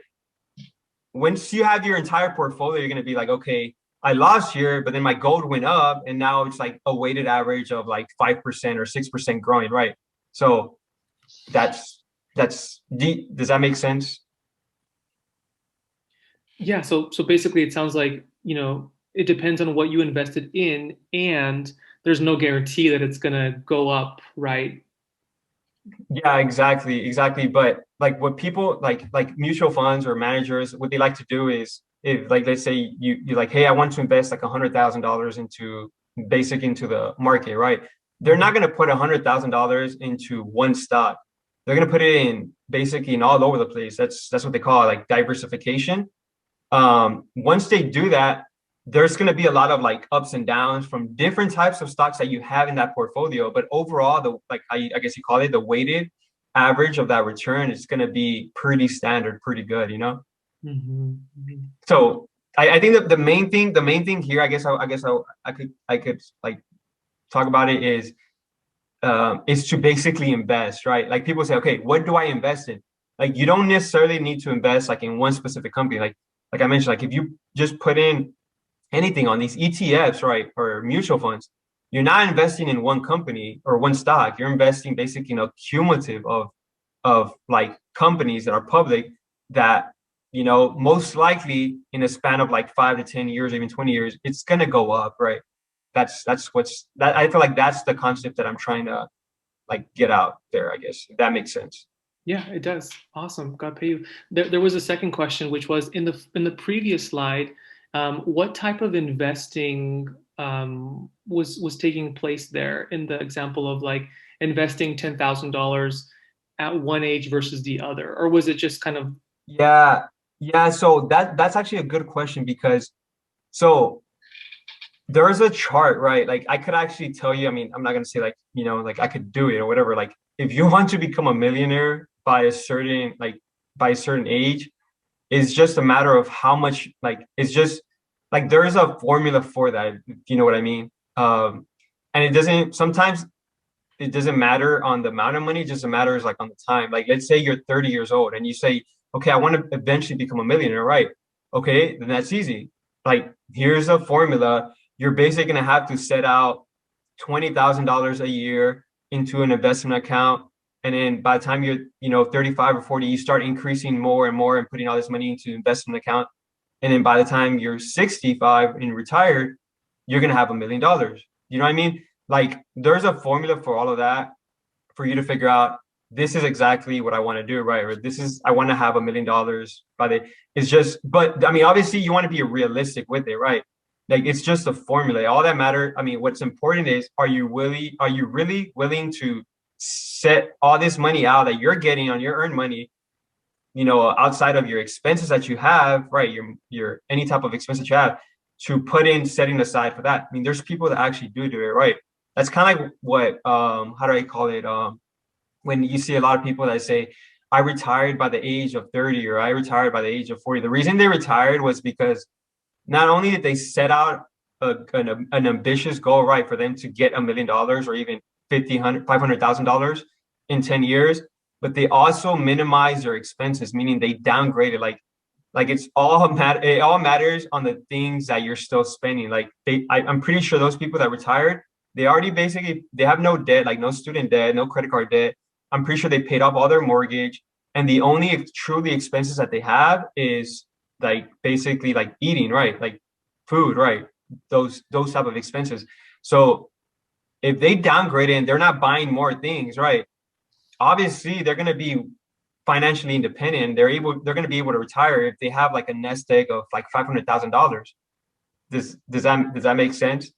Speaker 2: Once you have your entire portfolio, you're going to be like, okay, I lost here, but then my gold went up, and now it's like a weighted average of like 5% or 6% growing, right? So that's deep. Does that make sense?
Speaker 3: Yeah. So basically, it sounds like it depends on what you invested in, and there's no guarantee that it's gonna go up, right?
Speaker 2: Yeah, exactly. But like what people like mutual funds or managers, what they like to do is, if like let's say you like, hey, I want to invest like $100,000 into the market, right? They're not going to put $100,000 into one stock. They're going to put it in basically in all over the place. That's what they call like diversification. Once they do that, there's going to be a lot of like ups and downs from different types of stocks that you have in that portfolio. But overall, I guess you call it the weighted average of that return is going to be pretty standard, pretty good,
Speaker 3: Mhm, mhm.
Speaker 2: So I think that the main thing here, I could like talk about it is to basically invest, right? Like people say, okay, what do I invest in? Like you don't necessarily need to invest like in one specific company. Like I mentioned, like if you just put in anything on these ETFs, right, or mutual funds, you're not investing in one company or one stock. You're investing basically in a cumulative of like companies that are public that most likely in a span of like 5 to 10 years, even 20 years, it's gonna go up, right? That's I feel like that's the concept that I'm trying to like get out there, I guess, if that makes sense.
Speaker 3: Yeah, it does. Awesome. God pay you. There was a second question, which was in the previous slide, what type of investing was taking place there in the example of like investing $10,000 at one age versus the other, or was it just kind of
Speaker 2: Yeah, yeah. So that's actually a good question because so there is a chart, right? Like I could actually tell you, I mean, I'm not gonna say like, like I could do it or whatever. Like if you want to become a millionaire by a certain age, it's just a matter of how much like it's just like there is a formula for that, if you know what I mean. And it doesn't matter on the amount of money, it just matters like on the time. Like let's say you're 30 years old and you say, okay, I want to eventually become a millionaire, right? Okay, then that's easy. Like here's a formula. You're basically gonna have to set out $20,000 a year into an investment account. And then by the time you're, 35 or 40, you start increasing more and more and putting all this money into investment account. And then by the time you're 65 and retired, you're gonna have $1 million. You know what I mean? Like there's a formula for all of that for you to figure out this is exactly what I want to do, right? Or this is I want to have $1 million by the it's just but I mean obviously you want to be realistic with it, right? Like it's just a formula. All that matter, I mean, what's important is are you really willing to set all this money out that you're getting on your earned money, outside of your expenses that you have, right? Your any type of expense that you have to put in setting aside for that. I mean, there's people that actually do it, right? That's kind of like what how do I call it? When you see a lot of people that say, I retired by the age of 30 or I retired by the age of 40. The reason they retired was because not only did they set out an ambitious goal, right, for them to get $1 million or even $500,000 in 10 years, but they also minimized their expenses, meaning they downgraded. Like it's all it all matters on the things that you're still spending. Like I'm pretty sure those people that retired, they already basically they have no debt, like no student debt, no credit card debt. I'm pretty sure they paid off all their mortgage, and the only truly expenses that they have is like basically like eating, right? Like food, right? Those type of expenses. So if they downgrade it and they're not buying more things, right? Obviously, they're going to be financially independent. They're going to be able to retire if they have like a nest egg of like $500,000. Does that make sense?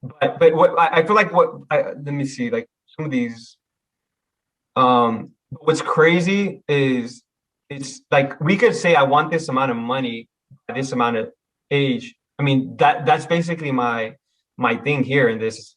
Speaker 2: But what I feel like let me see like some of these. What's crazy is it's like we could say I want this amount of money by this amount of age. I mean that's basically my thing here in this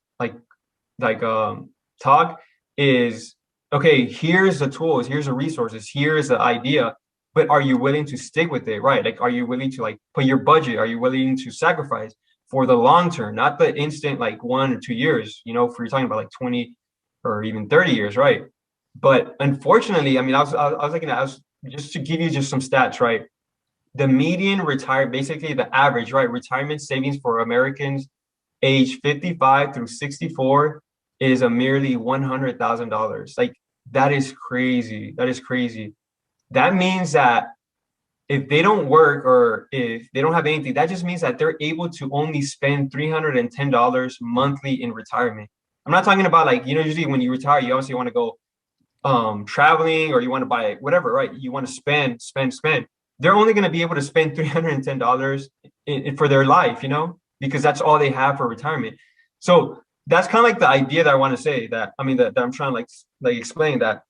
Speaker 2: talk is okay, here's the tools, here's the resources, here's the idea, but are you willing to stick with it, right? Like are you willing to like put your budget, are you willing to sacrifice for the long term, not the instant like 1 or 2 years, if you're talking about like 20 or even 30 years, right? But unfortunately, I mean, I was looking at, just to give you just some stats, right? The median basically the average, right? Retirement savings for Americans age 55 through 64 is a merely $100,000. Like that is crazy. That is crazy. That means that if they don't work or if they don't have anything, that just means that they're able to only spend $310 monthly in retirement. I'm not talking about like, usually when you retire, you obviously want to go traveling or you want to buy whatever, right? You want to spend. They're only going to be able to spend $310 for their life, because that's all they have for retirement. So that's kind of like the idea that I want to say that I'm trying to like explain that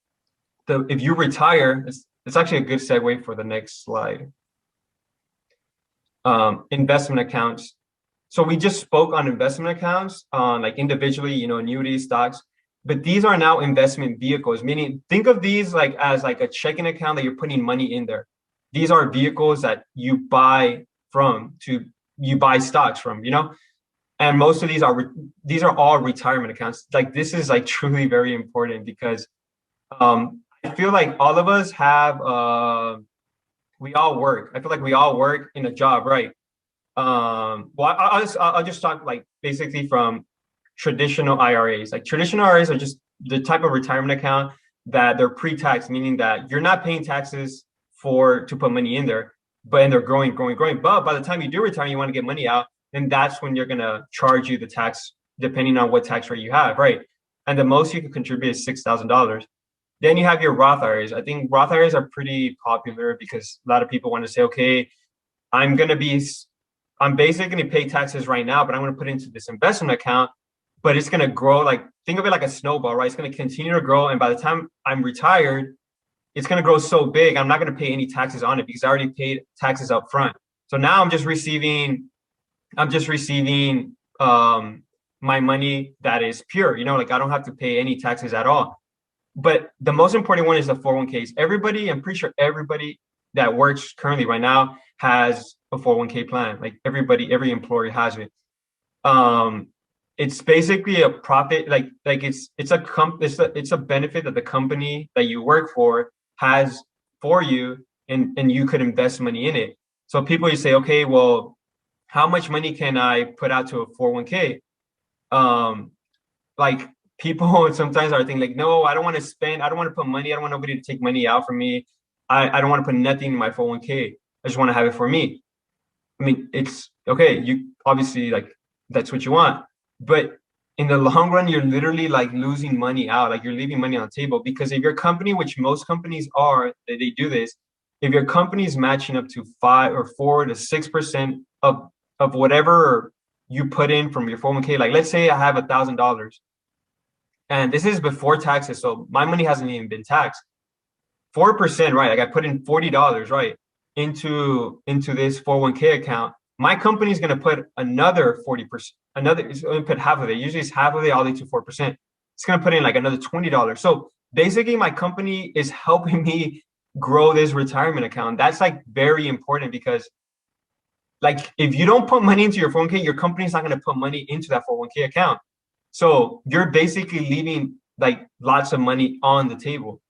Speaker 2: if you retire, it's actually a good segue for the next slide. Investment accounts. So we just spoke on investment accounts, like individually, annuities, stocks. But these are now investment vehicles, meaning think of these like as like a checking account that you're putting money in there. these are vehicles that you buy you buy stocks from, and most of these are all retirement accounts. Like this is like truly very important because I feel like all of us have we all work. I feel like we all work in a job, right? Well, I'll just talk like basically from traditional IRAs. Like traditional IRAs are just the type of retirement account that they're pre-tax, meaning that you're not paying taxes to put money in there, and they're growing, growing, growing. But by the time you do retire, you want to get money out, then that's when you're gonna charge you the tax, depending on what tax rate you have, right? And the most you can contribute is $6,000. Then you have your Roth IRAs. I think Roth IRAs are pretty popular because a lot of people want to say, okay, I'm basically going to pay taxes right now, but I'm going to put it into this investment account, but it's going to grow. Like, think of it like a snowball, right? It's going to continue to grow. And by the time I'm retired, it's going to grow so big, I'm not going to pay any taxes on it because I already paid taxes up front. So now I'm just receiving my money that is pure, like I don't have to pay any taxes at all. But the most important one is the 401ks. I'm pretty sure everybody that works currently right now has a 401k plan. Like every employer has it. It's basically a profit, like it's a benefit that the company that you work for has for you, and you could invest money in it. So people, you say, okay, well, how much money can I put out to a 401k? Like people sometimes are thinking like, no, I don't want to put money. I don't want nobody to take money out from me. I don't want to put nothing in my 401k. I just want to have it for me. I mean, it's okay. You obviously like that's what you want, but in the long run, you're literally like losing money out. Like you're leaving money on the table because if your company, which most companies are, they do this. If your company is matching up to 5 or 4 to 6% of whatever you put in from your 401k, like let's say I have $1,000, and this is before taxes, so my money hasn't even been taxed. 4%, right? Like I put in $40, right, into this 401k account. My company is going to put another 40%. It's going to put half of it. Usually it's half of it all the way to 4%. It's going to put in like another $20. So basically my company is helping me grow this retirement account. That's like very important because like if you don't put money into your 401k, your company's not going to put money into that 401k account. So you're basically leaving like lots of money on the table.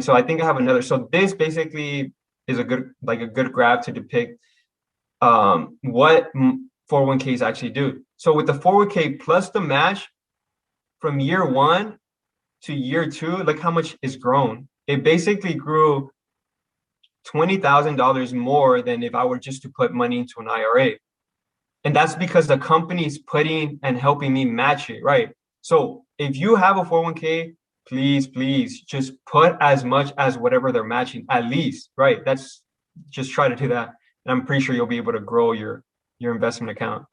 Speaker 2: So I think I have another. So this basically is a good graph to depict what 401ks actually do. So with the 401k plus the match from year 1 to year 2, look how much is grown. It basically grew $20,000 more than if I were just to put money into an IRA. And that's because the company's putting and helping me match it, right? So if you have a 401k, please just put as much as whatever they're matching, at least, right? That's just try to do that. And I'm pretty sure you'll be able to grow your investment account.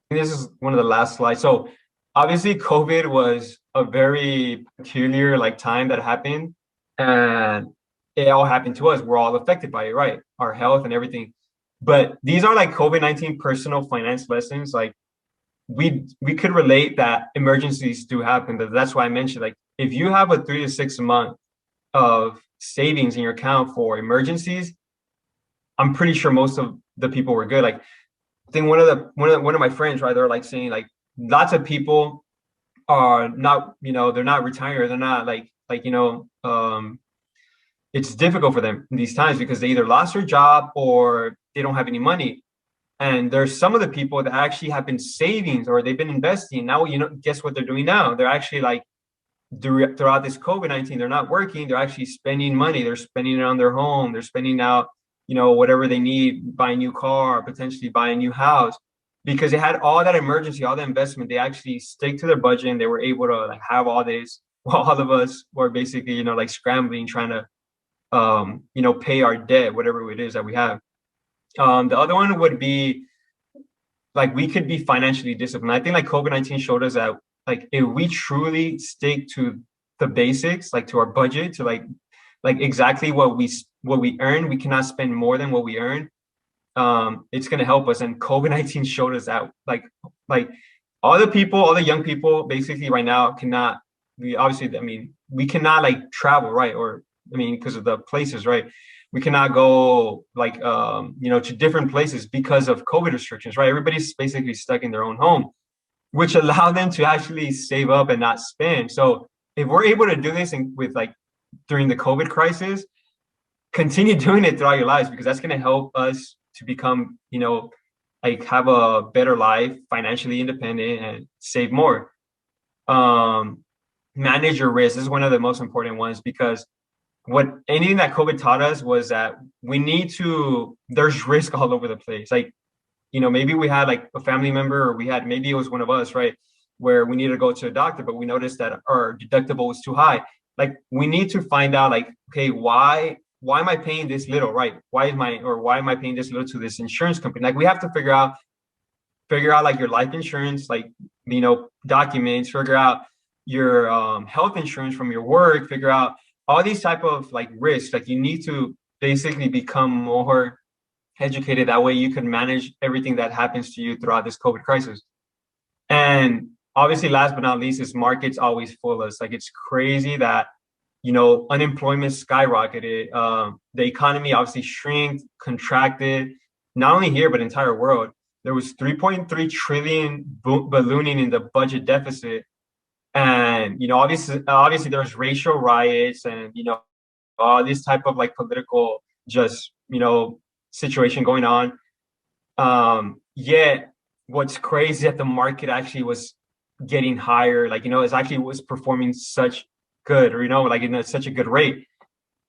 Speaker 2: This is one of the last slides. So obviously COVID was a very peculiar like time that happened, and it all happened to us. We're all affected by it, right? Our health and everything. But these are like COVID-19 personal finance lessons. Like we could relate that emergencies do happen. That's why I mentioned, like, if you have a 3 to 6 month of savings in your account for emergencies, I'm pretty sure most of the people were good. Like I think one of my friends, right, they're like saying like lots of people are not, they're not retired. They're not it's difficult for them in these times because they either lost their job or they don't have any money. And there's some of the people that actually have been savings or they've been investing. Now, guess what they're doing now? They're actually like throughout this COVID-19, they're not working. They're actually spending money. They're spending it on their home. They're spending out, whatever they need, buy a new car, potentially buy a new house, because they had all that emergency, all the investment. They actually stick to their budget and they were able to like have all this while all of us were basically, like scrambling, trying to, pay our debt, whatever it is that we have. The other one would be like we could be financially disciplined. I think like COVID-19 showed us that like if we truly stick to the basics, like to our budget, to like exactly what we earn, we cannot spend more than what we earn. It's gonna help us. And COVID-19 showed us that like all the young people basically right now cannot. We cannot like travel, right? Or I mean, because of the places, right? We cannot go like, to different places because of COVID restrictions, right? Everybody's basically stuck in their own home, which allow them to actually save up and not spend. So if we're able to do this with like during the COVID crisis, continue doing it throughout your lives, because that's going to help us to become, like have a better life, financially independent, and save more. Manage your risk. This is one of the most important ones, because anything that COVID taught us was that there's risk all over the place. Like, maybe we had like a family member, or maybe it was one of us, right? Where we needed to go to a doctor, but we noticed that our deductible was too high. Like, we need to find out, like, okay, why am I paying this little, right? Why am I paying this little to this insurance company? Like, we have to figure out like your life insurance, like, documents, figure out your health insurance from your work, figure out all these type of like risks. Like, you need to basically become more educated. That way you can manage everything that happens to you throughout this COVID crisis. And obviously, last but not least, is markets always fool us. Like, it's crazy that, unemployment skyrocketed. The economy obviously shrinked, contracted, not only here, but entire world. There was 3.3 trillion ballooning in the budget deficit. And, obviously there's racial riots and, all this type of like political situation going on. Yet what's crazy that the market actually was getting higher, like, it actually was performing such good, or, like in such a good rate.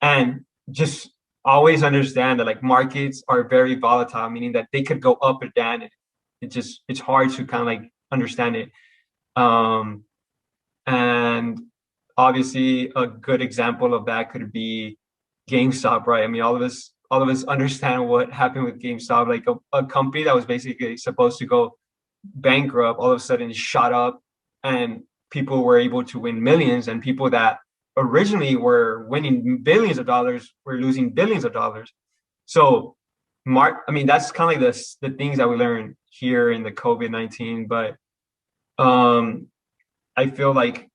Speaker 2: And just always understand that like markets are very volatile, meaning that they could go up or down. It's hard to kind of like understand it. And obviously a good example of that could be GameStop, right? I mean, all of us understand what happened with GameStop. Like, a company that was basically supposed to go bankrupt all of a sudden shot up, and people were able to win millions, and people that originally were winning billions of dollars were losing billions of dollars. So that's kind of like the things that we learned here in the COVID-19. But I feel like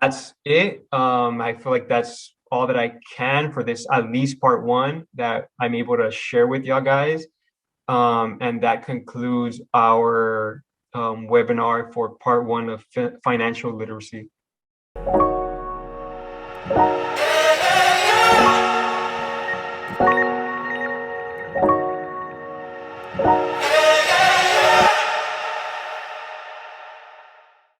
Speaker 2: that's it. I feel like that's all that I can for this, at least part one, that I'm able to share with y'all guys. And that concludes our webinar for part one of financial literacy.